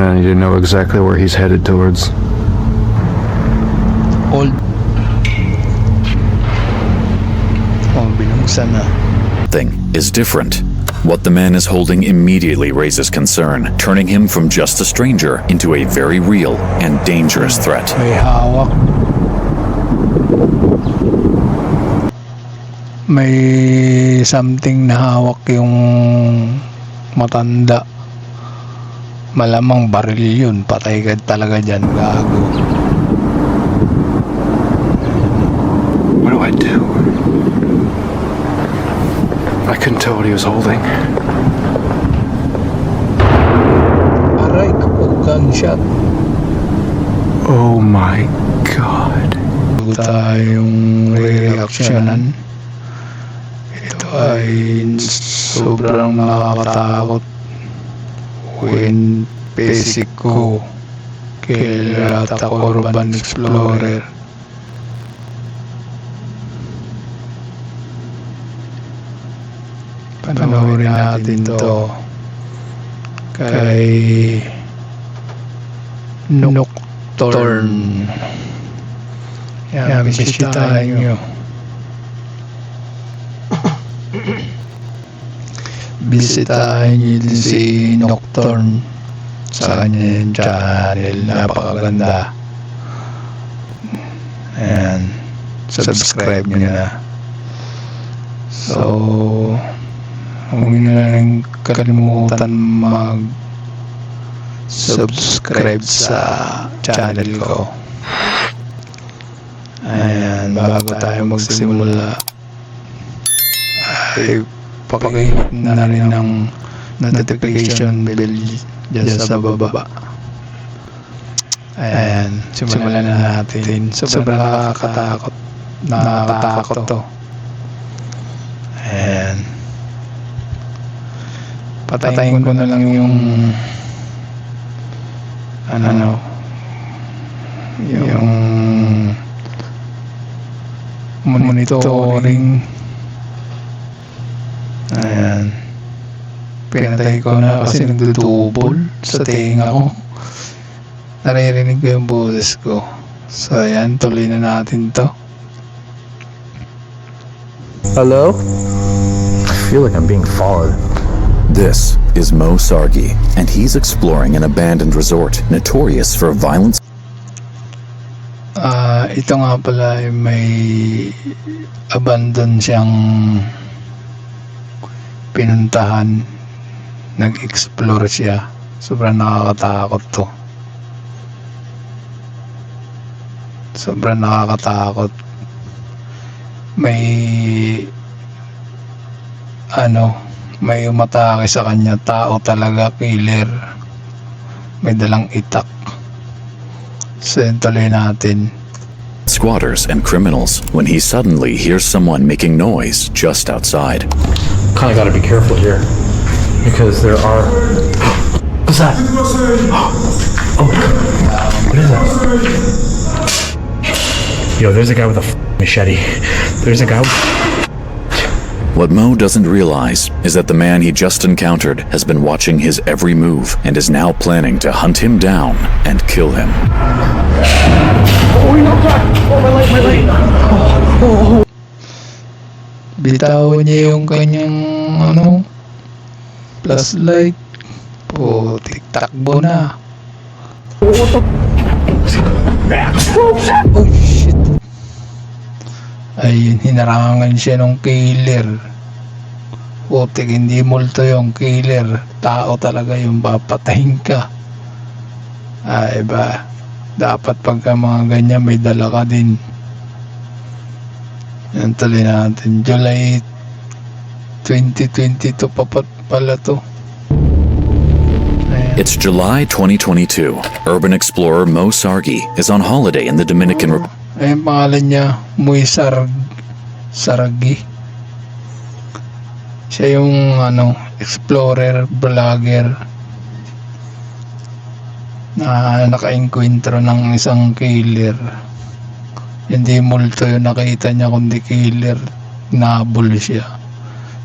And you know exactly where he's headed towards. Old. Oh, binuksan na. Thing is different. What the man is holding immediately raises concern, turning him from just a stranger into a very real and dangerous threat. May hawak. May something na hawak yung matanda. Malamang baril yun. Patay ka talaga dyan, gago. What do I do? I couldn't tell what he was holding. Aray, gunshot. Oh my god. Bago tayong reaksyonan. Ito ay sobrang nakakatakot. When Pesico Killer at Urban Explorer. Panoorin natin to kay Nocturne. Yan, bisitahin nyo. Bisitahin nyo din si Nocturne sa kanyang channel. Napakaganda. Ayan, subscribe nyo na. So, huwag nyo na rin kalimutan mag-subscribe sa channel ko. Ayan, bago tayo magsimula ay pakihit na rin ng notification bell dyan sa baba. Ayan, simulan na natin. Sobrang nakakatakot to. Ayan. Patayin ko na lang yung yung monitoring. Ayan. Pinatay ko na kasi nagdudubol sa tinga ko. Naririnig ko yung boses ko. So ayan, tuloy na natin to. Hello? I feel like I'm being followed. This is Mo Sargi, and he's exploring an abandoned resort notorious for violence. Ito nga pala ay may abandon siyang pinuntahan. Nag-explore siya. Sobrang nakakatakot to. Sobrang nakakatakot. May umatake sa kanya. Tao talaga, killer. May dalang itak. So yun, tuloy natin. Squatters and criminals when he suddenly hears someone making noise just outside. Kinda gotta be careful here. Because there are... What's that? Oh, what is that? Yo, there's a guy with a machete. There's a guy with... What Mo doesn't realize is that the man he just encountered has been watching his every move and is now planning to hunt him down and kill him. Oh, no, God! Oh, my leg! Oh. Bitawan niya yung kanyang flashlight. Putik, takbo na. Oh shit. Ayun, hinarangan siya ng killer. Putik, hindi multo yung killer. Tao talaga yung papatayin ka. Ay ba, dapat pagka mga ganyan may dala ka din. Yan, tuloy natin. July 2022 pa pala to. Ayan. It's July 2022. Urban explorer Mo Sargi is on holiday in the Dominican Republic. Ayun, pangalan niya, Muy Sargi. Siya yung explorer, vlogger na naka-encuentro ng isang killer. Hindi multo yung nakita niya kundi killer. Nabul siya.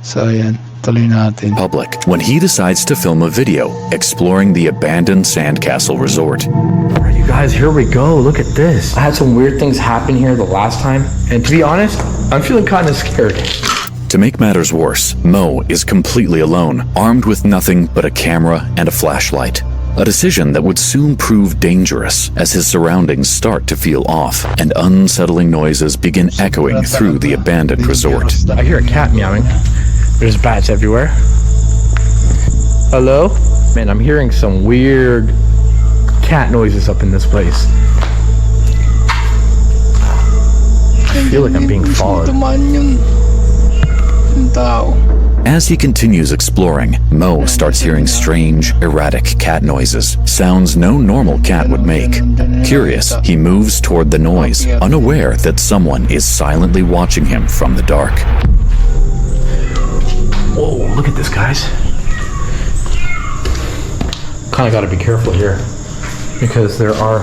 So ayan. Tuloy natin. public when he decides to film a video exploring the abandoned Sandcastle Resort. Alright, you guys, here we go. Look at this. I had some weird things happen here the last time, and to be honest, I'm feeling kind of scared. To make matters worse, Mo is completely alone, armed with nothing but a camera and a flashlight. A decision that would soon prove dangerous as his surroundings start to feel off and unsettling noises begin echoing through the abandoned resort. I hear a cat meowing. There's bats everywhere. Hello? Man, I'm hearing some weird cat noises up in this place. I feel like I'm being followed. Tumaan yung tao. As he continues exploring, Mo starts hearing strange, erratic cat noises, sounds no normal cat would make. Curious, he moves toward the noise, unaware that someone is silently watching him from the dark. Whoa, look at this, guys. Kinda gotta be careful here. Because there are...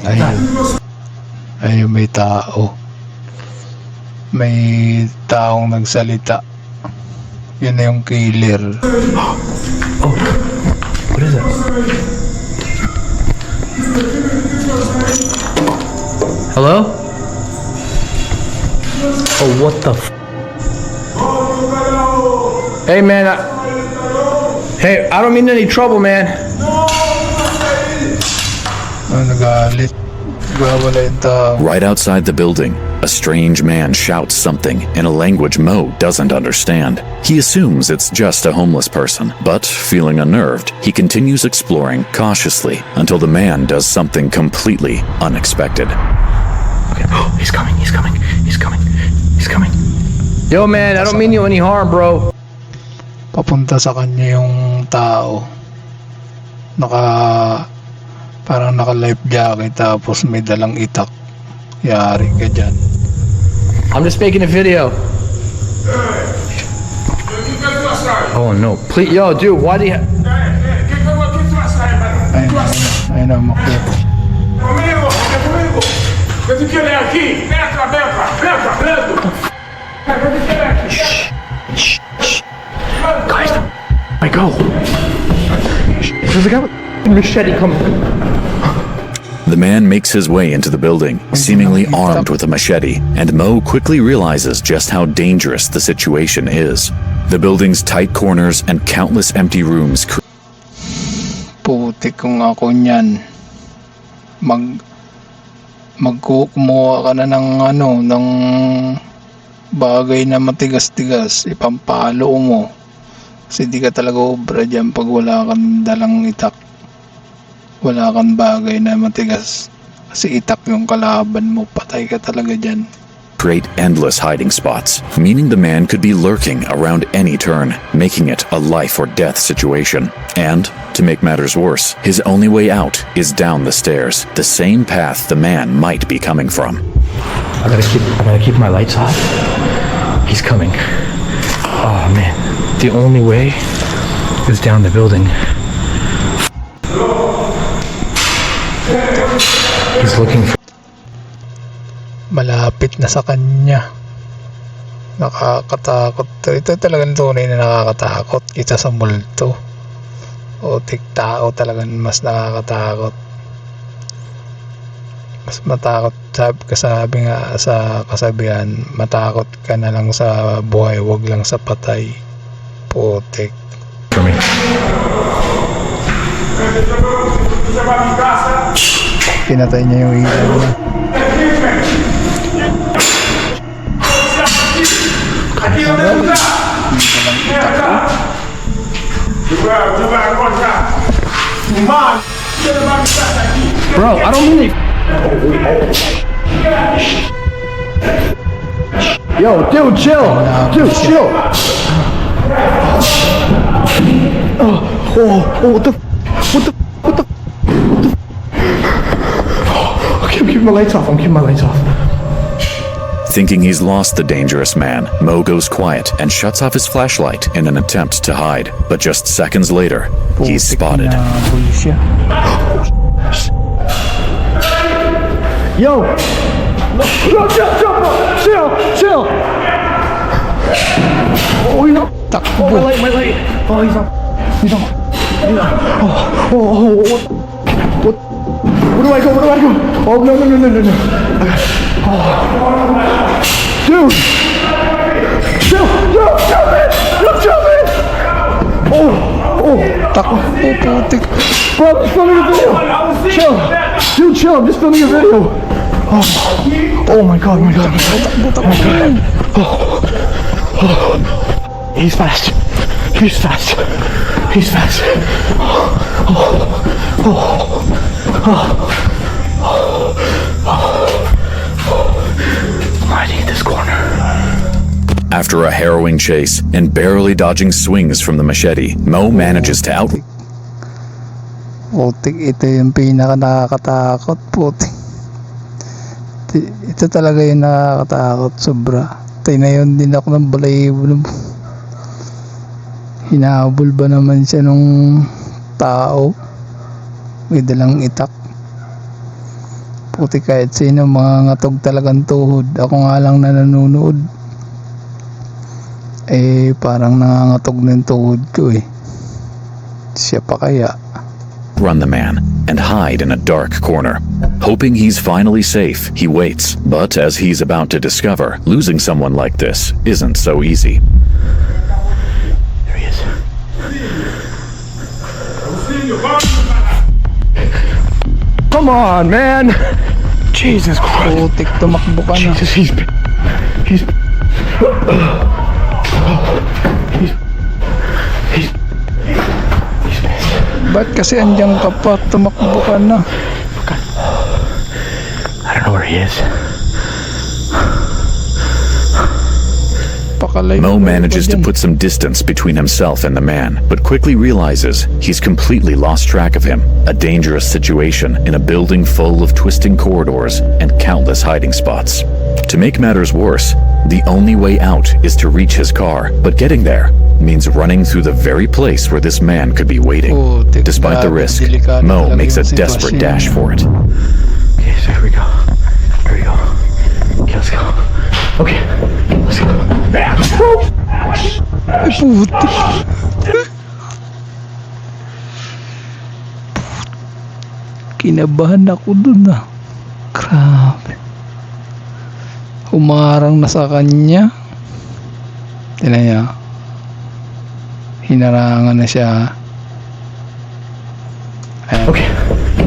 Ayun. Ayun, may tao. May taong nagsalita. Yun na yung killer. Oh, what is that? Hello? Oh, what the f... Hey, man, hey, I don't mean any trouble, man. Nagalit. Wala yung tao. Right outside the building, a strange man shouts something in a language Mo doesn't understand. He assumes it's just a homeless person, but feeling unnerved, he continues exploring cautiously until the man does something completely unexpected. Okay, oh, he's coming, he's coming, he's coming, he's coming. Yo, man, I don't mean you any harm, bro. Papunta sa kanya yung tao. Parang naka life jacket tapos may dalang itak. Yari ka dyan. I'm just making a video. Oh no, please, yo, dude, why do you... Ayun na, makita. Comigo, vem comigo. O que tu quer aqui? Entra, entra, entra, entra. O que tu quer aqui? Guys, I go. There's a guy with a machete coming. The man makes his way into the building, seemingly armed with a machete, and Mo quickly realizes just how dangerous the situation is. The building's tight corners and countless empty rooms Putik kung ako niyan. Kumuha ka na ng bagay na matigas-tigas, ipampalo mo. Kasi di ka talaga obra dyan pag wala kang dalang itak. Wala kang bagay na matigas. Kasi itak yung kalaban mo, patay ka talaga dyan. create endless hiding spots, meaning the man could be lurking around any turn, making it a life or death situation. And, to make matters worse, his only way out is down the stairs, the same path the man might be coming from. I gotta keep my lights off. He's coming. Oh man, the only way is down the building. He's looking for... Malapit na sa kanya. Nakakatakot. Ito talagang tunay na nakakatakot kita sa multo. O tao talagang mas nakakatakot. Mas matakot, sabi nga sa kasabihan, matakot ka na lang sa buhay, wag lang sa patay. Putik. For me. Pinatay niya yung ilaw niya. Aqui não é lugar. Tu vai encontrar. Mano, você não vai me passar aqui. Bro, I don't mean it. Yo, dude, chill. Dude, chill. What the? Okay, I'm keeping my lights off. Thinking he's lost the dangerous man, Mo goes quiet and shuts off his flashlight in an attempt to hide. But just seconds later, he's spotted. Yo, chill. Oh, you know. Takbo. My light. Oh, he's on. What do I go? Oh, no. Dude! Jump in! Takbo, putik. Bro, I'm just filming a video. Chill. Dude, chill. I'm just filming a video. Oh my god. He's fast. I need this corner. After a harrowing chase and barely dodging swings from the machete, Mo manages to out. Putik, ito yung pinaka nakakatakot, putik. Ito talaga yung nakakatakot, sobra. Tinayon din ako ng balayibo. Hinahabol ba naman siya nung tao? May dalang itak. Putik, kahit sino, mga ngatog talagang tuhod. Ako nga lang na nanonood. Parang nangangatog ng tuhod ko eh. Siya pa kaya? Run the man and hide in a dark corner. Hoping he's finally safe, he waits. But as he's about to discover, losing someone like this isn't so easy. There he is. Come on, man. Jesus Christ. Putik, tumakbo ka na. Jesus, he's Ba't kasi andyan ka pa? Tumakbo ka na. I don't know where he is. Pakalayo. Mo manages to put some distance between himself and the man, but quickly realizes he's completely lost track of him. A dangerous situation in a building full of twisting corridors and countless hiding spots. To make matters worse, the only way out is to reach his car, but getting there means running through the very place where this man could be waiting. Despite the risk, Mo makes a desperate dash for it. Okay, so here we go. Okay, let's go. Okay, let's go. Ay, putik. Kinabahan ako dun ah. Grabe. Humarang na sa kanya. Tingnan niya. Hinarangan na siya. Ayan. Okay,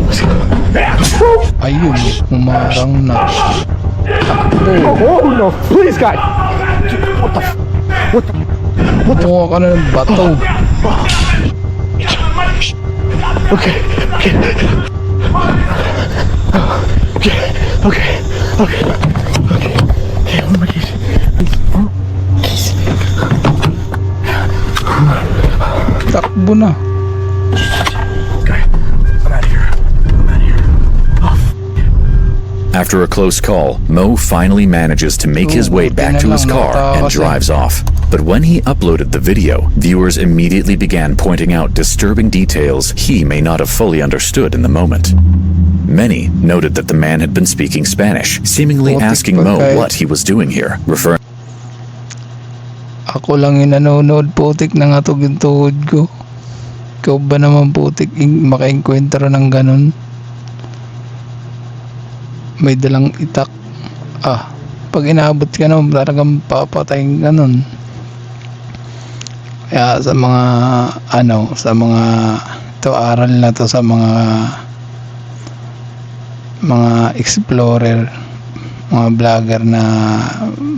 let's go. Ayun, humarang na. Oh no! Please, God! Kumuha ka na ng bato. Okay. Where are my keys? Takbo na. Okay, I'm out of here. After a close call, Mo finally manages to make his way back to his car and drives off. But when he uploaded the video, viewers immediately began pointing out disturbing details he may not have fully understood in the moment. Many noted that the man had been speaking Spanish, seemingly asking Mo what he was doing here, referring Ako lang yung nanonood, putik, nangatog yung tuhod ko. Ikaw ba naman, putik, makainkwentro ng ganun? May dalang itak. Pag inaabot ka nun, talagang papatayin ka nun. Kaya sa mga ito, aral na to sa mga explorer, mga vlogger na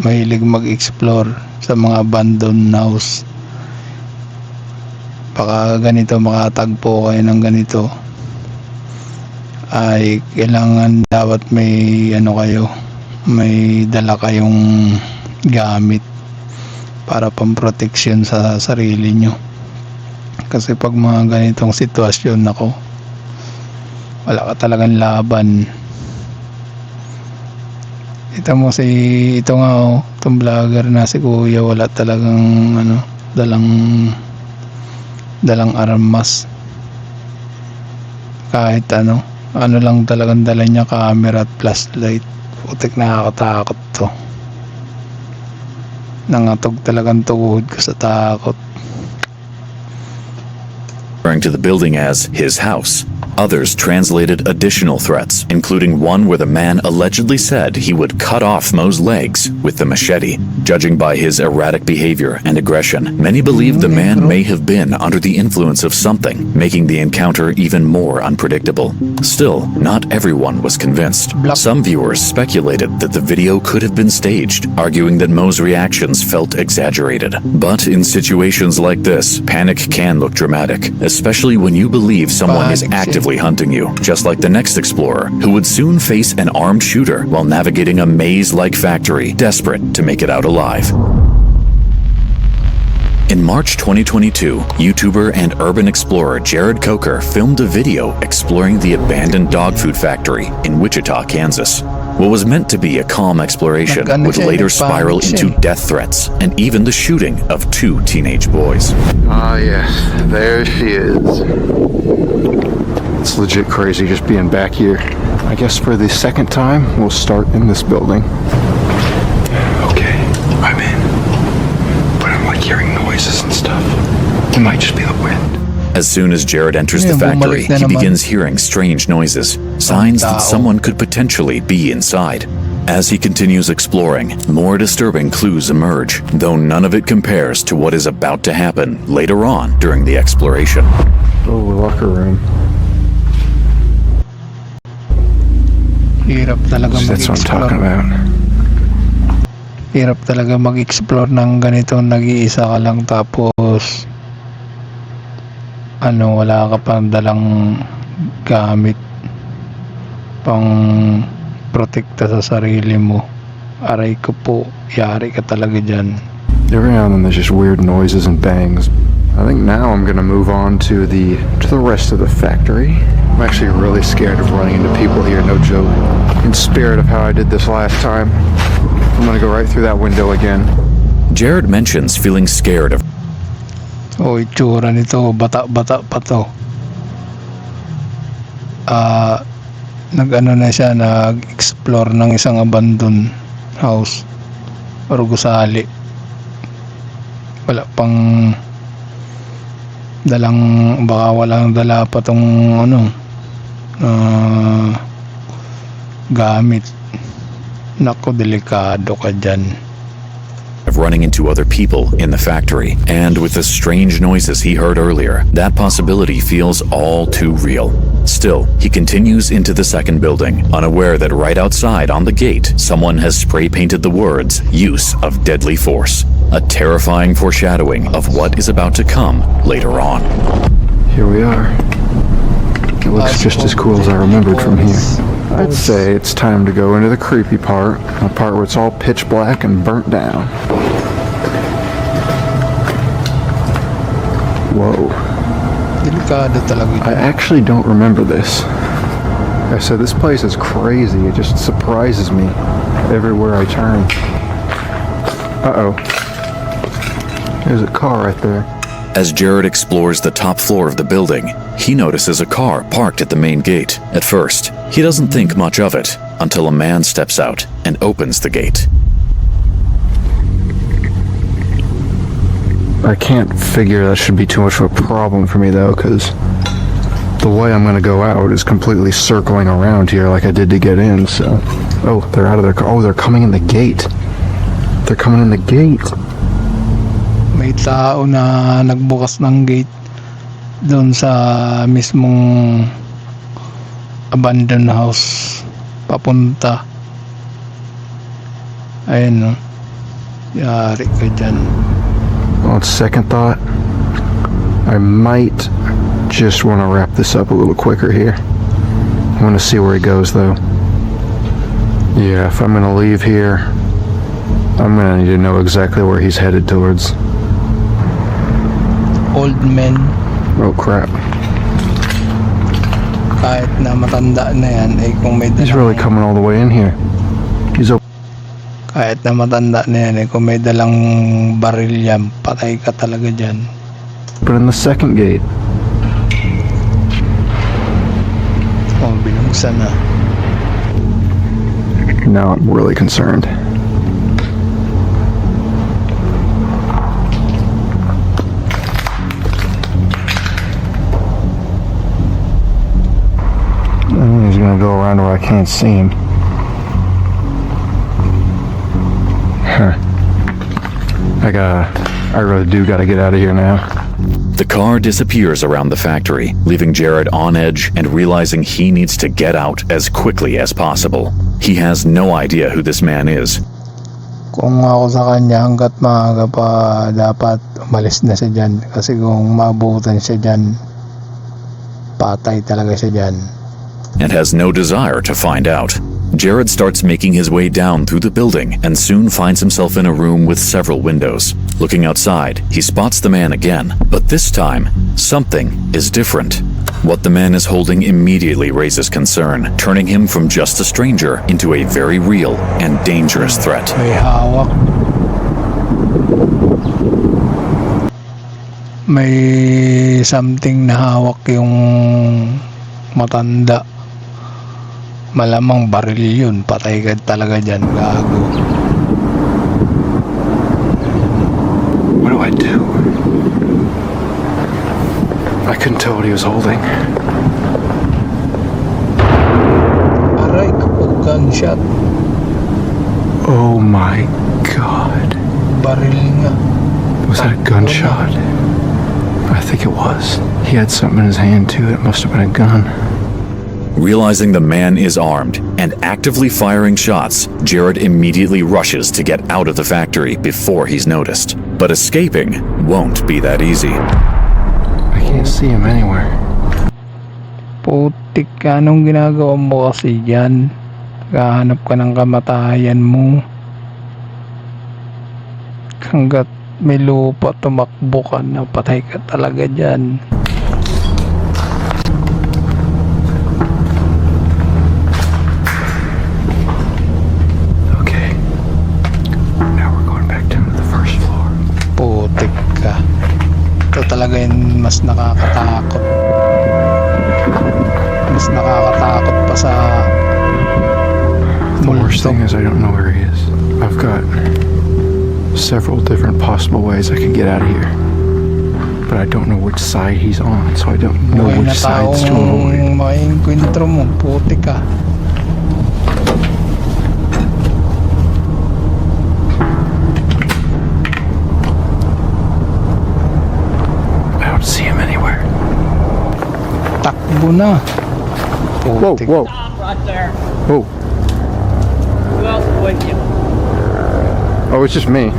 mahilig mag-explore sa mga abandoned house. Baka ganito, makatagpo kayo ng ganito, ay kailangan dapat may may dala kayong gamit para pamproteksyon sa sarili nyo. Kasi pag mga ganitong sitwasyon, wala ka talagang laban. Ito nga itong vlogger na si Kuya, wala talagang dalang armas. Kahit ano lang talagang dala niya, camera at flashlight. Putik, nakakatakot to. Nangatog talagang tuhod ko sa takot. referring to the building as his house. Others translated additional threats, including one where the man allegedly said he would cut off Mo's legs with the machete. Judging by his erratic behavior and aggression, many believe the man may have been under the influence of something, making the encounter even more unpredictable. Still, not everyone was convinced. Some viewers speculated that the video could have been staged, arguing that Mo's reactions felt exaggerated. But in situations like this, panic can look dramatic, especially when you believe someone is actively hunting you, just like the next explorer, who would soon face an armed shooter while navigating a maze-like factory, desperate to make it out alive. In March 2022, YouTuber and urban explorer Jared Coker filmed a video exploring the abandoned dog food factory in Wichita, Kansas. What was meant to be a calm exploration would later spiral into death threats and even the shooting of 2 teenage boys. Ah, yes, there she is. It's legit crazy just being back here. I guess for the second time, we'll start in this building. Okay, I'm in. But I'm like hearing noises and stuff. It might just be the wind. As soon as Jared enters the factory, he begins hearing strange noises, signs that someone could potentially be inside. As he continues exploring, more disturbing clues emerge, though none of it compares to what is about to happen later on during the exploration. Oh, locker room. Hirap talaga That's what I'm mag-explore. talking about. Hirap talaga mag-explore ng ganito, nag-iisa ka lang tapos wala ka pang dalang gamit pang protekta sa sarili mo. Aray ko po, yari ka talaga dyan. Every now and then there's just weird noises and bangs. I think now I'm gonna move on to the rest of the factory. I'm actually really scared of running into people here, no joke. In spirit of how I did this last time, I'm gonna go right through that window again. Jared mentions feeling scared of Itsura nito, bata-bata pa to. Nag-explore ng isang abandoned house or gusali. Wala pang baka walang dala pa tong gamit. Nako, delikado ka dyan. of running into other people in the factory, and with the strange noises he heard earlier, that possibility feels all too real. Still, he continues into the second building, unaware that right outside on the gate, someone has spray painted the words, "Use of Deadly Force," a terrifying foreshadowing of what is about to come later on. Here we are. It looks just as cool as I remembered from here. I'd say it's time to go into the creepy part, the part where it's all pitch black and burnt down. Whoa. Delikado talaga. I actually don't remember this. Like I said, this place is crazy. It just surprises me everywhere I turn. Uh-oh. There's a car right there. As Jared explores the top floor of the building, he notices a car parked at the main gate. At first, he doesn't think much of it until a man steps out and opens the gate. I can't figure that should be too much of a problem for me though, because the way I'm going to go out is completely circling around here like I did to get in, so... Oh, they're out of their car. Oh, they're coming in the gate. They're coming in the gate. May tao na nagbukas ng gate doon sa mismong abandoned house papunta. Ayun, no. Yari ka dyan. On second thought, I might just want to wrap this up a little quicker here. I want to see where he goes though. Yeah, if I'm going to leave here, I'm going to need to know exactly where he's headed towards. Old men, Oh crap. kahit na matanda na yan, kung may He's really coming all the way in here. He's open. kahit na matanda na yan, kung may dalang baril yan, patay ka talaga dyan. In the second gate. Binuksan na. Now I'm really concerned. can't see him. Huh. I really do gotta get out of here now. The car disappears around the factory, leaving Jared on edge and realizing he needs to get out as quickly as possible. He has no idea who this man is. Kung ako sa kanya, hanggat maaga pa dapat umalis na siya dyan. Kasi kung maabutan siya dyan, patay talaga siya dyan. And has no desire to find out. Jared starts making his way down through the building and soon finds himself in a room with several windows. Looking outside, he spots the man again, but this time, something is different. What the man is holding immediately raises concern, turning him from just a stranger into a very real and dangerous threat. May hawak. May something na hawak yung matanda. Malamang baril yun. Patay ka talaga dyan, gago. What do I do? I couldn't tell what he was holding. Aray, kapag gunshot. Oh my god. Baril nga. Was that a gunshot? I think it was. He had something in his hand too. It must have been a gun. Realizing the man is armed and actively firing shots, Jared immediately rushes to get out of the factory before he's noticed. But escaping won't be that easy. I can't see him anywhere. Putik ka, anong ginagawa mo kasi dyan? Kahanap ka ng kamatayan mo. Hanggat may lupa, tumakbo ka na, patay ka talaga dyan. Okay. Now we're going back down to the first floor. Putik ka. Ito talaga yung mas nakakatakot. Mas nakakatakot pa sa The worst multo. thing is I don't know where he is. I've got several different possible ways I can get out of here. But I don't know which side he's on, so I don't know Buhay na which sides to avoid. taong maiinkwentro mo, putik ka. I don't see him anywhere. Takbo na. Whoa, Putik. whoa, Right there. whoa. Who else is with you? Oh, it's just me.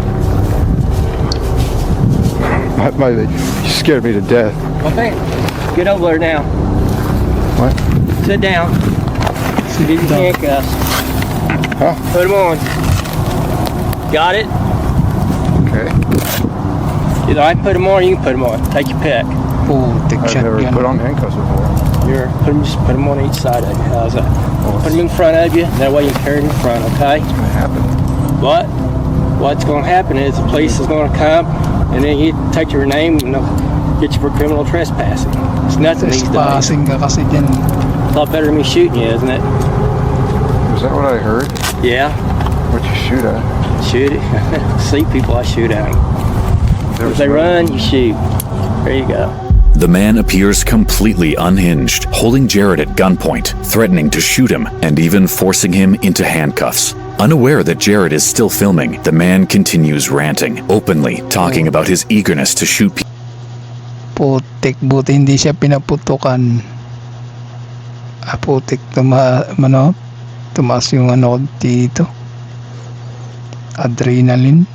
You scared me to death. Okay. Get over there now. What? Sit down. Get your handcuffs. Huh? Put them on. Got it? Okay. Either I put them on or you can put them on. Take your pick. Putik I've siya never yan. put on handcuffs before. Just put them on each side of you. How's that? Put them in front of you. That way you can carry them in front, okay? What happened? But what's going to happen is the police is going to come and then you take your name and they'll get you for criminal trespassing. It's nothing these days. Trespassing ka kasi dyan. A lot better than me shooting you, isn't it? Was that what I heard? Yeah. What'd you shoot at? Shoot it. See people, I shoot at them. If they run, you shoot. There you go. The man appears completely unhinged, holding Jared at gunpoint, threatening to shoot him, and even forcing him into handcuffs. Unaware that Jared is still filming, the man continues ranting, openly talking about his eagerness to shoot people. Putik, buti hindi siya pinaputukan. Putik, tumaas yung ano ko dito. Adrenaline.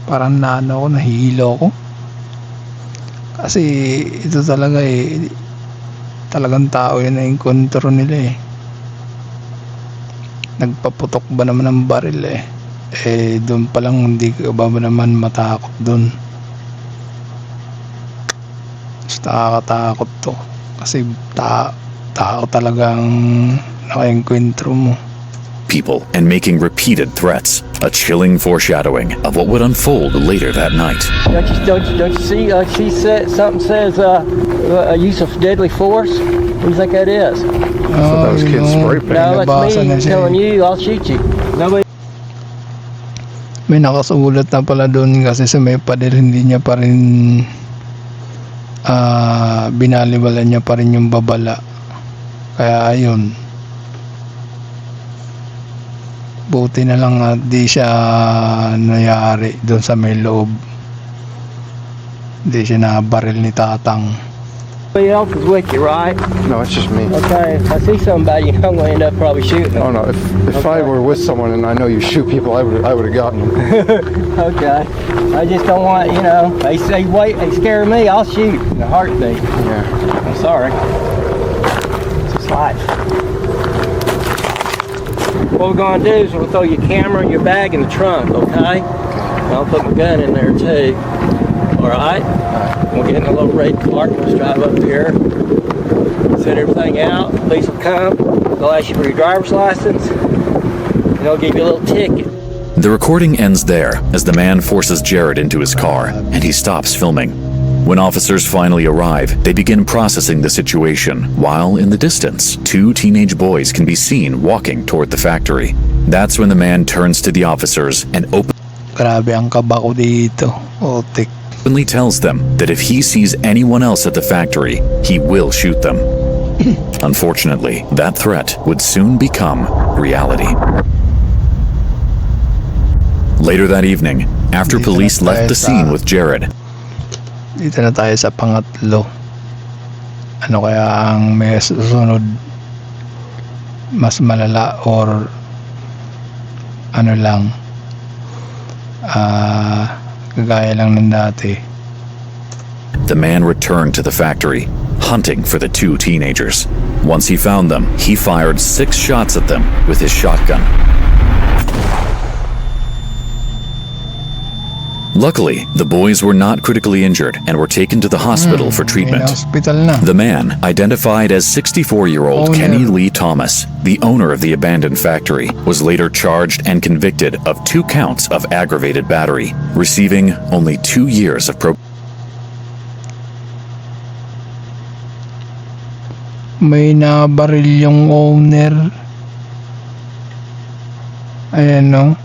Parang nahihilo ko. Kasi ito talaga talagang tao yun na yung kontrol nila Nagpaputok ba naman ng baril doon pa lang hindi ka ba naman matakot doon. Mas nakakatakot to. Kasi tao talagang nakaengkwentro mo. People and making repeated threats, a chilling foreshadowing of what would unfold later that night. Don't you see? She said something says a use of deadly force. What do you think that is? thought that was kids spray paint. No, Nabasa na that's me siya telling you I'll shoot you. Nobody. May nakasulat na pala doon kasi sa may pader hindi niya pa rin binaliwala niya pa rin yung babala. Kaya ayun. Buti na lang at di siya nayari doon sa may loob. Di siya nabaril ni Tatang. Somebody else is with you, right? No, it's just me. Okay, if I see somebody, I'm going to end up probably shooting Oh them. no, if I were with someone and I know you shoot people, I would have gotten them. Okay. I just don't want, they say wait, they scare me, I'll shoot in a heartbeat. Yeah. I'm sorry. It's just life. What we're going to do is we'll throw your camera and your bag in the trunk, okay? And I'll put my gun in there too. Alright? We'll get in a little red car, we'll just drive up here, send everything out, the police will come, they'll ask you for your driver's license, and they'll give you a little ticket. The recording ends there as the man forces Jared into his car and he stops filming. When officers finally arrive, they begin processing the situation, while in the distance, two teenage boys can be seen walking toward the factory. That's when the man turns to the officers and Grabe ang kaba ko dito. Otik. openly tells them that if he sees anyone else at the factory, he will shoot them. Unfortunately, that threat would soon become reality. Later that evening, after police left the scene with Jared, Dito na tayo sa pangatlo. Ano kaya ang may susunod? Mas malala or ano lang? Kagaya lang ng dati. the man returned to the factory, hunting for the two teenagers. Once he found them, he fired 6 shots at them with his shotgun. Luckily, the boys were not critically injured and were taken to the hospital for treatment. Hospital na. The man, identified as 64-year-old Owner. Kenny Lee Thomas, the owner of the abandoned factory, was later charged and convicted of 2 counts of aggravated battery, receiving only 2 years of probation. May nabaril yung owner. Ayan no.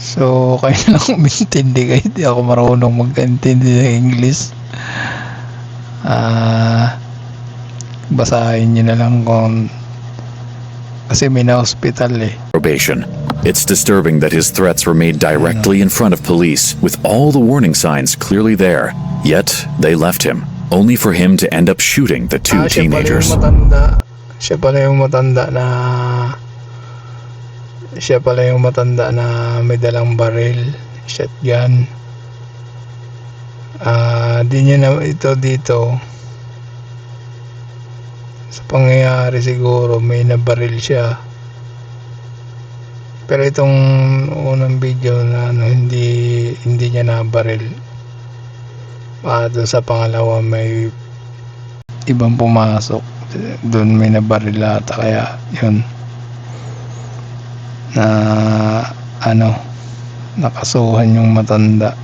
So, kayo na lang umintindi kahit di ako marunong magkaintindi ng English. Basahin nyo na lang kung kasi may na-hospital eh. It's disturbing that his threats were made directly in front of police, with all the warning signs clearly there. Yet, they left him, only for him to end up shooting the 2 teenagers. Siya pala yung matanda na may dalang baril, shotgun. Di niya na ito dito. Sa pangyayari siguro may nabaril siya. Pero itong unang video na hindi niya nabaril. Doon sa pangalawa may ibang pumasok. Doon may nabaril ata kaya yun. Nakasuhan yung matanda.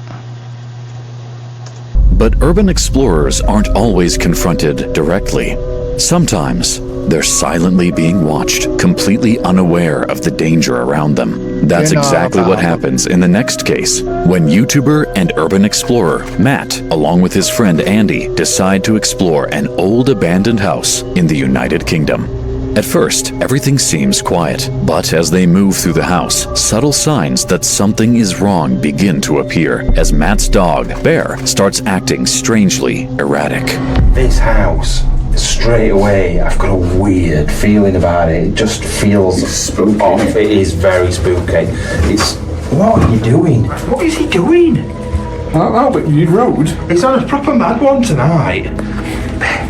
But urban explorers aren't always confronted directly. Sometimes, they're silently being watched, completely unaware of the danger around them. That's exactly what happens in the next case, when YouTuber and urban explorer Matt, along with his friend Andy, decide to explore an old abandoned house in the United Kingdom. At first, everything seems quiet, but as they move through the house, subtle signs that something is wrong begin to appear as Matt's dog, Bear, starts acting strangely erratic. This house, straight away, I've got a weird feeling about it. It just feels spooky. Off. It is very spooky. What are you doing? What is he doing? I don't know, but you're rude. He's on a proper mad one tonight.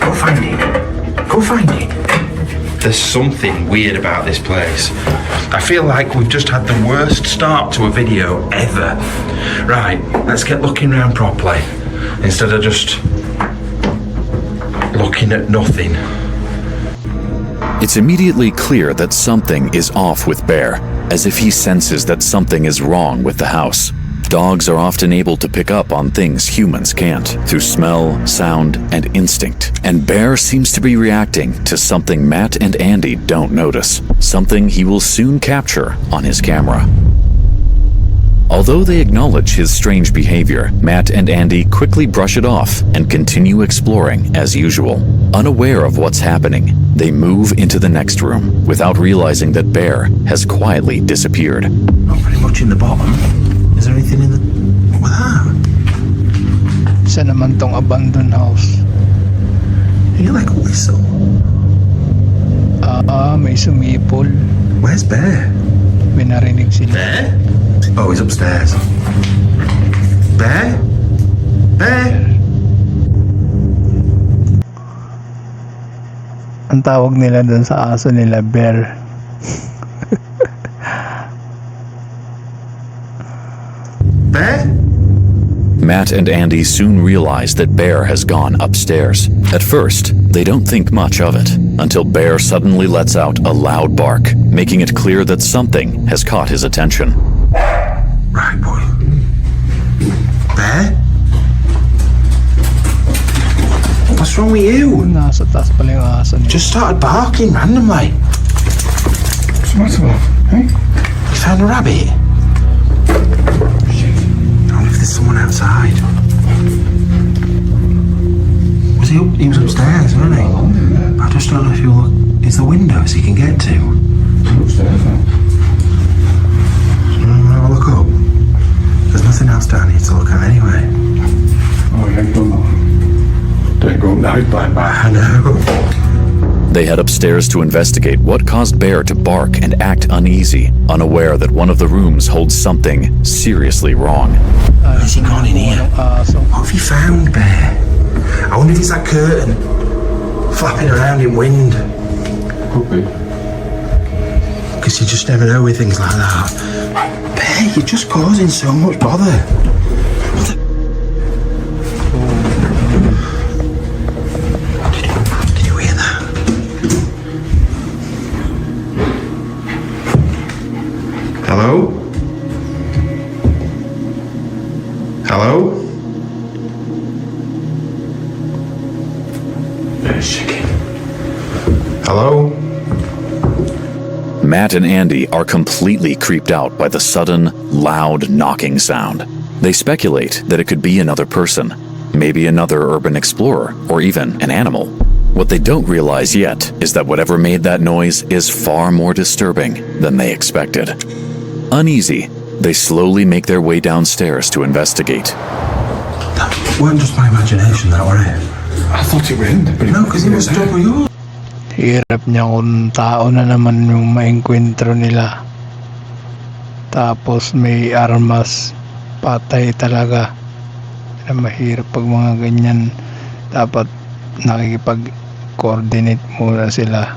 Go find it. Go find it. There's something weird about this place. I feel like we've just had the worst start to a video ever. Right, let's get looking around properly instead of just looking at nothing. It's immediately clear that something is off with Bear, as if he senses that something is wrong with the house. Dogs are often able to pick up on things humans can't, through smell, sound, and instinct. And Bear seems to be reacting to something Matt and Andy don't notice, something he will soon capture on his camera. Although they acknowledge his strange behavior, Matt and Andy quickly brush it off and continue exploring as usual. Unaware of what's happening, they move into the next room without realizing that Bear has quietly disappeared. Not very much in the bottom. Is there anything in the... What was that? Isa naman tong abandoned house. I hear like a whistle. May sumipol. Where's Bear? May narinig sila. Bear? Oh, he's upstairs. Bear? Bear? Ang tawag nila dun sa aso nila, Bear. Bear? Matt and Andy soon realize that Bear has gone upstairs. At first, they don't think much of it, until Bear suddenly lets out a loud bark, making it clear that something has caught his attention. Right, boy. Bear? What's wrong with you? Nasa taas pala yung aso nila. Just started barking randomly. What's wrong? Hey? You found a rabbit? I wonder if there's someone outside. Was he up? He was upstairs, wasn't he? I just don't know if you'll look. Is the windows he can get to? Upstairs, huh? Have a look up. There's nothing else down here to look at anyway. Oh, yeah, go on. Don't go night by I know. They head upstairs to investigate what caused Bear to bark and act uneasy, unaware that one of the rooms holds something seriously wrong. Where's he gone in here? Aso. What have you found, Bear? I wonder if it's that curtain flapping around in wind. Could be. Because you just never know with things like that. Bear, you're just causing so much bother. What the... Did you hear that? Hello? Hello? Bear's shaking. Hello? Matt and Andy are completely creeped out by the sudden, loud knocking sound. They speculate that it could be another person, maybe another urban explorer, or even an animal. What they don't realize yet is that whatever made that noise is far more disturbing than they expected. Uneasy, they slowly make their way downstairs to investigate. That weren't just my imagination, that were it? I thought it was him. But No, because it was double yours. Hirap niya kung tao na naman yung maengkwentro nila. Tapos may armas. Patay talaga. Na mahirap pag mga ganyan. Dapat nakikipag-coordinate muna sila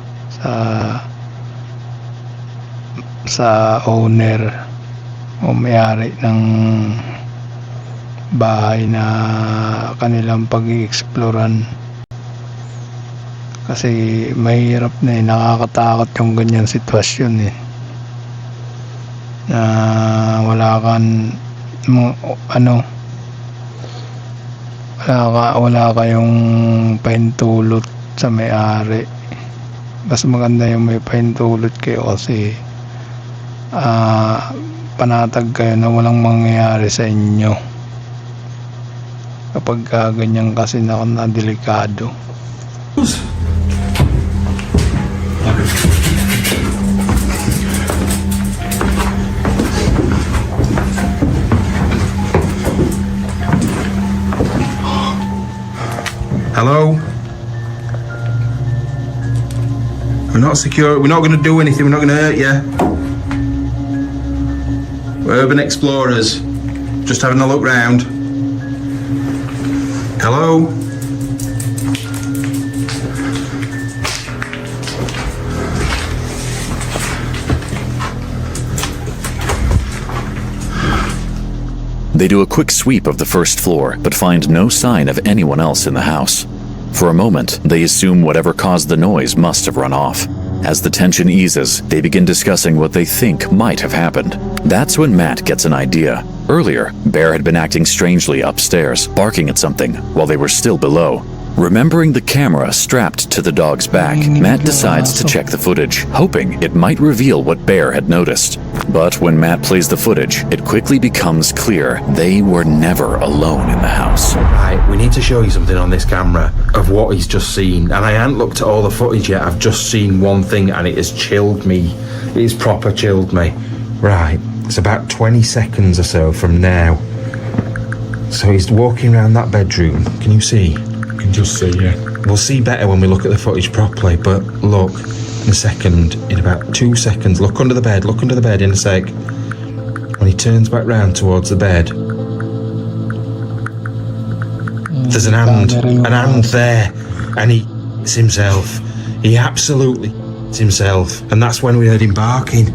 sa owner o may-ari ng bahay na kanilang pag-i-exploran. Kasi mahirap na nakakatakot yung ganyan sitwasyon na wala kang wala kayong pahintulot sa may-ari. Mas maganda yung may pahintulot kayo kasi panatag kayo na walang mangyayari sa inyo kapag ganyan kasi na delikado. Hello? We're not secure. We're not going to do anything. We're not going to hurt you. We're urban explorers. Just having a look round. Hello? They do a quick sweep of the first floor, but find no sign of anyone else in the house. For a moment, they assume whatever caused the noise must have run off. As the tension eases, they begin discussing what they think might have happened. That's when Matt gets an idea. Earlier, Bear had been acting strangely upstairs, barking at something while they were still below. Remembering the camera strapped to the dog's back, Matt decides to check the footage, hoping it might reveal what Bear had noticed. But when Matt plays the footage, it quickly becomes clear they were never alone in the house. Right, we need to show you something on this camera of what he's just seen. And I haven't looked at all the footage yet. I've just seen one thing and it has chilled me. It has proper chilled me. Right, it's about 20 seconds or so from now. So he's walking around that bedroom. Can you see? You can just see, yeah. We'll see better when we look at the footage properly, but look, in a second, in about 2 seconds, look under the bed in a sec. When he turns back round towards the bed, there's an hand there, and it's himself. He absolutely is himself, and that's when we heard him barking.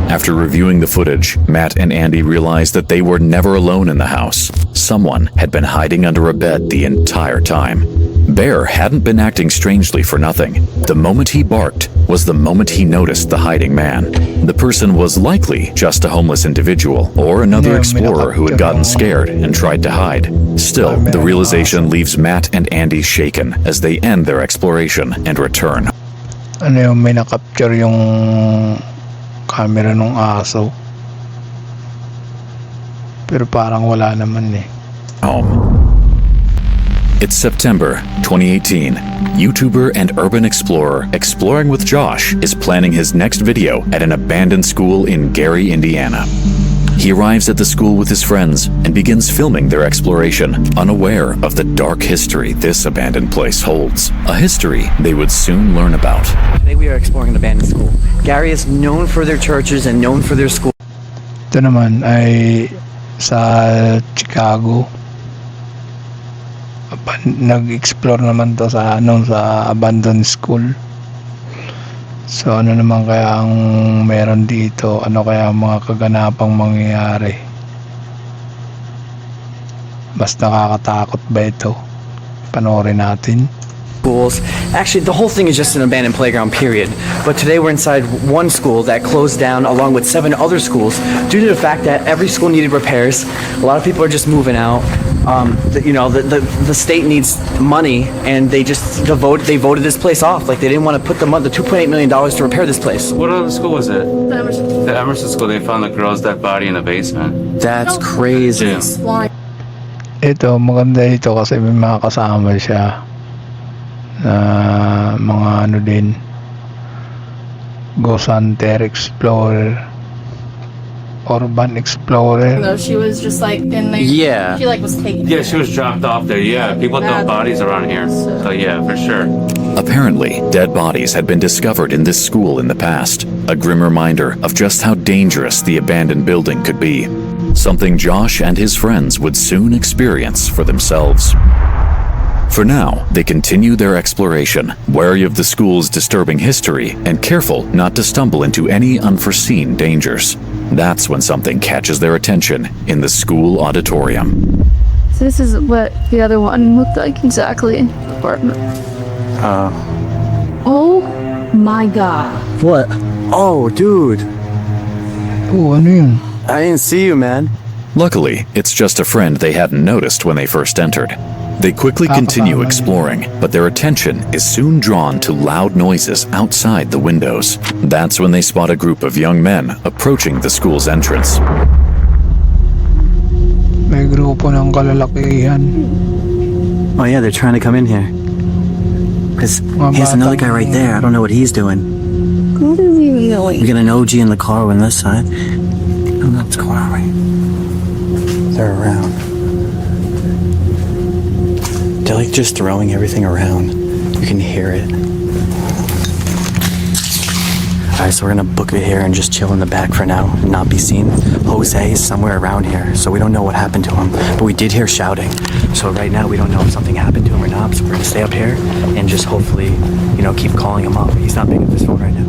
After reviewing the footage, Matt and Andy realized that they were never alone in the house. Someone had been hiding under a bed the entire time. Bear hadn't been acting strangely for nothing. The moment he barked was the moment he noticed the hiding man. The person was likely just a homeless individual or another explorer who had gotten scared and tried to hide. Still, the realization leaves Matt and Andy shaken as they end their exploration and return. Ano yung may nakapture yung camera ng aso. Pero parang wala naman eh. Home. It's September 2018. YouTuber and urban explorer Exploring with Josh is planning his next video at an abandoned school in Gary, Indiana. He arrives at the school with his friends and begins filming their exploration, unaware of the dark history this abandoned place holds. A history they would soon learn about. Today we are exploring an abandoned school. Gary is known for their churches and known for their school. Ito naman ay sa Chicago. Nag-explore naman to sa sa abandoned school. So ano naman kaya ang meron dito? Ano kaya ang mga kaganapang mangyayari? Mas nakakatakot ba ito? Panoorin natin. Schools. Actually, the whole thing is just an abandoned playground, period. But today we're inside one school that closed down along with 7 other schools due to the fact that every school needed repairs. A lot of people are just moving out. The state needs money, and they voted this place off. Like, they didn't want to put the $2.8 million to repair this place. What other school was it? The Emerson School. They found the girl's dead body in the basement. That's crazy. Yeah. Ito, maganda ito kasi may mga kasama siya na mga ano din, Ghost Hunter, Explorer, Urban Explorer. No, she was just like in there. Yeah. She like was taken. Yeah, she was dropped off there. Yeah, people dump bodies around here. So yeah, for sure. Apparently, dead bodies had been discovered in this school in the past, a grim reminder of just how dangerous the abandoned building could be, something Josh and his friends would soon experience for themselves. For now, they continue their exploration, wary of the school's disturbing history and careful not to stumble into any unforeseen dangers. That's when something catches their attention in the school auditorium. So this is what the other one looked like exactly. Apartment. Oh my god. What? Oh, dude. Oh, ano yun? I didn't see you, man. Luckily, it's just a friend they hadn't noticed when they first entered. They quickly continue exploring, but their attention is soon drawn to loud noises outside the windows. That's when they spot a group of young men approaching the school's entrance. May grupo ng kalalakihan. Oh yeah, they're trying to come in here. Because here's another guy right there. I don't know what he's doing. What is he doing? We got an OG in the car on this side. I don't know what's going on right. They're around. They're like just throwing everything around. You can hear it. Alright, so we're gonna book it here and just chill in the back for now and not be seen. Jose is somewhere around here, so we don't know what happened to him. But we did hear shouting. So right now we don't know if something happened to him or not, so we're gonna stay up here and just hopefully, keep calling him up. He's not picking up his phone right now.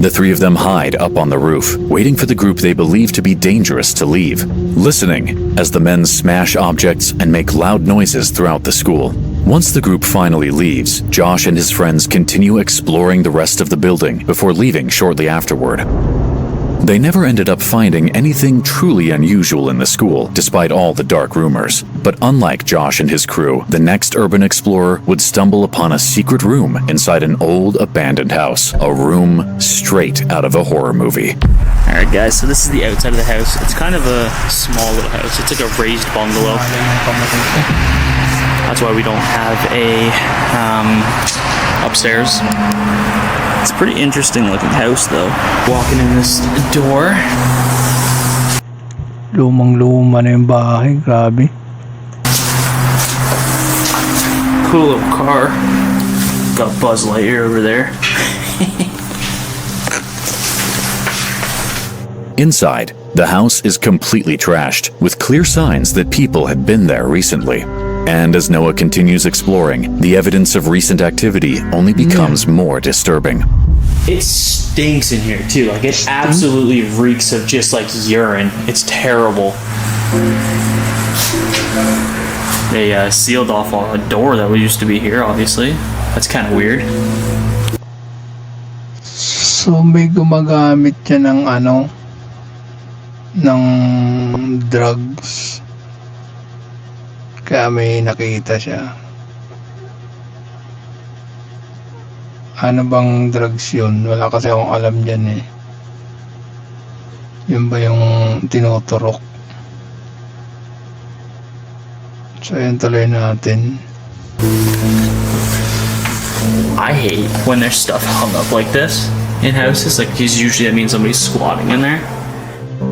The 3 of them hide up on the roof, waiting for the group they believe to be dangerous to leave, listening as the men smash objects and make loud noises throughout the school. Once the group finally leaves, Josh and his friends continue exploring the rest of the building before leaving shortly afterward. They never ended up finding anything truly unusual in the school, despite all the dark rumors. But unlike Josh and his crew, the next urban explorer would stumble upon a secret room inside an old abandoned house. A room straight out of a horror movie. Alright guys, so this is the outside of the house. It's kind of a small little house. It's like a raised bungalow. That's why we don't have a upstairs. It's a pretty interesting looking house though. Walking in this door. Lumang-luma na yung bahay, grabe. Cool little car. Got Buzz Lightyear over there. Inside, the house is completely trashed, with clear signs that people had been there recently. And as Noah continues exploring, the evidence of recent activity only becomes more disturbing. It stinks in here too. Like it absolutely reeks of just like urine. It's terrible. They sealed off a door that used to be here, obviously. That's kind of weird. So may gumagamit siya ng ng drugs. Kaya may nakita siya. Ano bang drugs yun? Wala kasi akong alam dyan eh. Yun ba yung tinuturok? So yun, tuloy natin. I hate when there's stuff hung up like this in houses. Like, because usually that means somebody's squatting in there.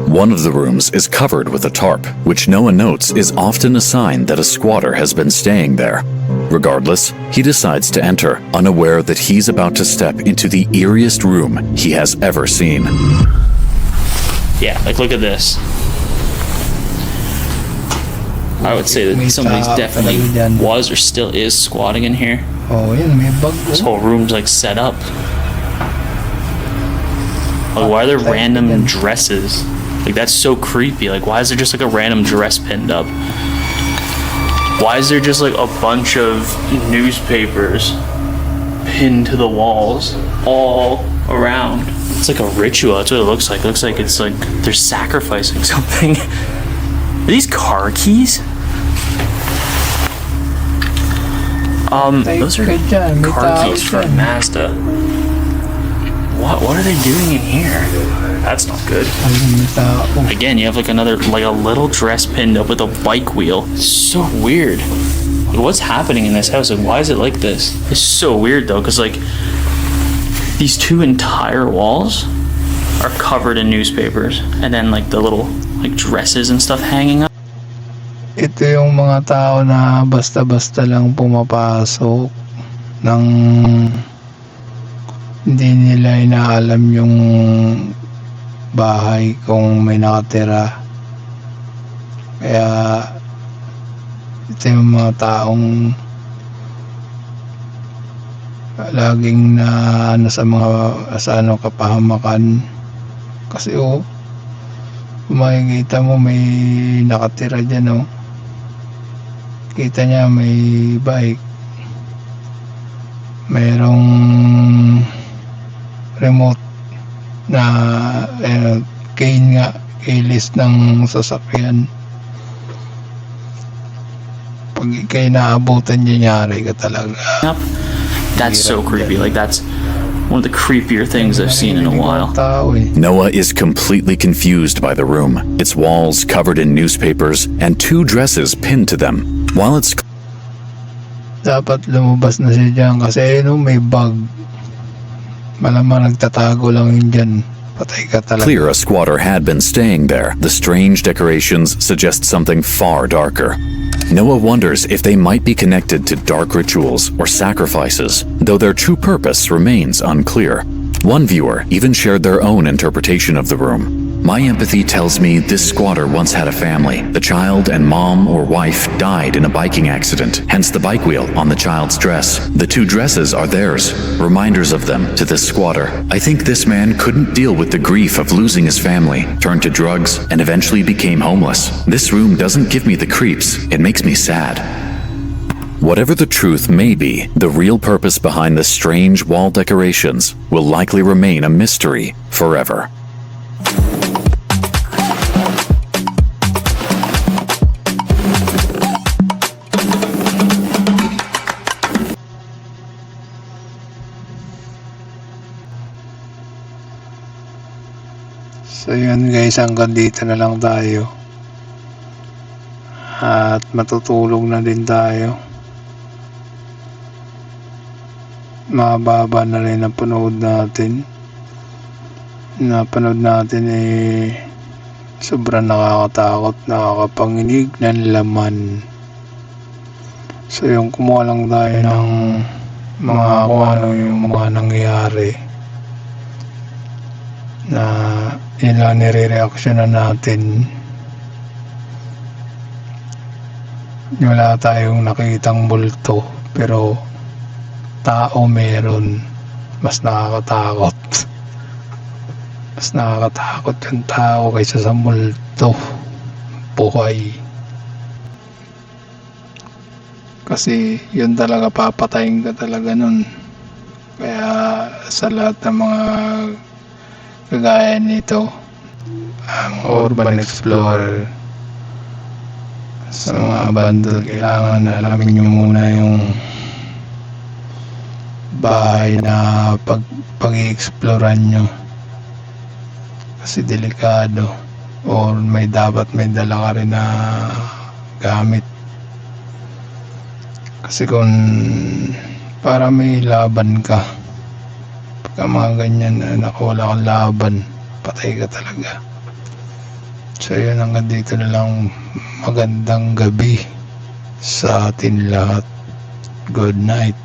One of the rooms is covered with a tarp, which Noah notes is often a sign that a squatter has been staying there. Regardless, he decides to enter, unaware that he's about to step into the eeriest room he has ever seen. Yeah, like look at this. I would say that somebody's definitely was or still is squatting in here. Oh, yan, may bag. This whole room's like set up. Like, why are there random dresses? Like, that's so creepy. Like, why is there just like a random dress pinned up? Why is there just like a bunch of newspapers pinned to the walls all around? It's like a ritual. That's what it looks like. It looks like it's like they're sacrificing something. Are these car keys? Those are car keys for Mazda. What are they doing in here? That's not good. Again, you have like another, like a little dress pinned up with a bike wheel. It's so weird. Like, what's happening in this house? Like, why is it like this? It's so weird though, because like these two entire walls are covered in newspapers, and then like the little like dresses and stuff hanging up. Ito yung mga tao na basta-basta lang pumapasok ng hindi nila inaalam yung bahay kung may nakatira. Kaya ito yung mga taong laging na sa kapahamakan. Kasi kung makikita mo may nakatira dyan kita niya may bike, mayroong remote na keyless ng sasakyan. Pag ikay naabutan niya, nyari ka talaga. That's so creepy. Like, that's one of the creepier things I've seen in a while. Noah is completely confused by the room, its walls covered in newspapers and two dresses pinned to them. While it's dapat lumabas na siya dyan kasi may bug. Malamang nagtatago lang yun dyan. Patay ka talaga. clear a squatter had been staying there, the strange decorations suggest something far darker. Noah wonders if they might be connected to dark rituals or sacrifices, though their true purpose remains unclear. One viewer even shared their own interpretation of the room. My empathy tells me this squatter once had a family. The child and mom or wife died in a biking accident, hence the bike wheel on the child's dress. The two dresses are theirs, reminders of them to this squatter. I think this man couldn't deal with the grief of losing his family, turned to drugs, and eventually became homeless. This room doesn't give me the creeps, it makes me sad. Whatever the truth may be, the real purpose behind the strange wall decorations will likely remain a mystery forever. So yun guys, hanggang dito na lang tayo. At matutulog na din tayo. Mababa na rin ang panood natin. Napanood natin sobrang nakakatakot, nakakapanginig ng laman. So yung kumuha lang tayo ng mga kung ano yung mga nangyayari na yun lang nire-reaksyonan natin. Wala tayong nakitang multo pero tao meron. Mas nakakatakot. Mas nakakatakot yung tao kaysa sa multo. Buhay. Kasi yun talaga, papatayin ka talaga nun. Kaya sa lahat ng mga kagaya nito, ang urban explorer, sa mga abandoned, kailangan na alamin nyo muna yung bahay na pag-i-exploran nyo. Kasi delikado, or dapat may dala ka rin na gamit. Kasi kung para may laban ka, pagka mga ganyan na wala kang laban, patay ka talaga. So yun, hanggang dito na lang. Magandang gabi sa atin lahat. Good night.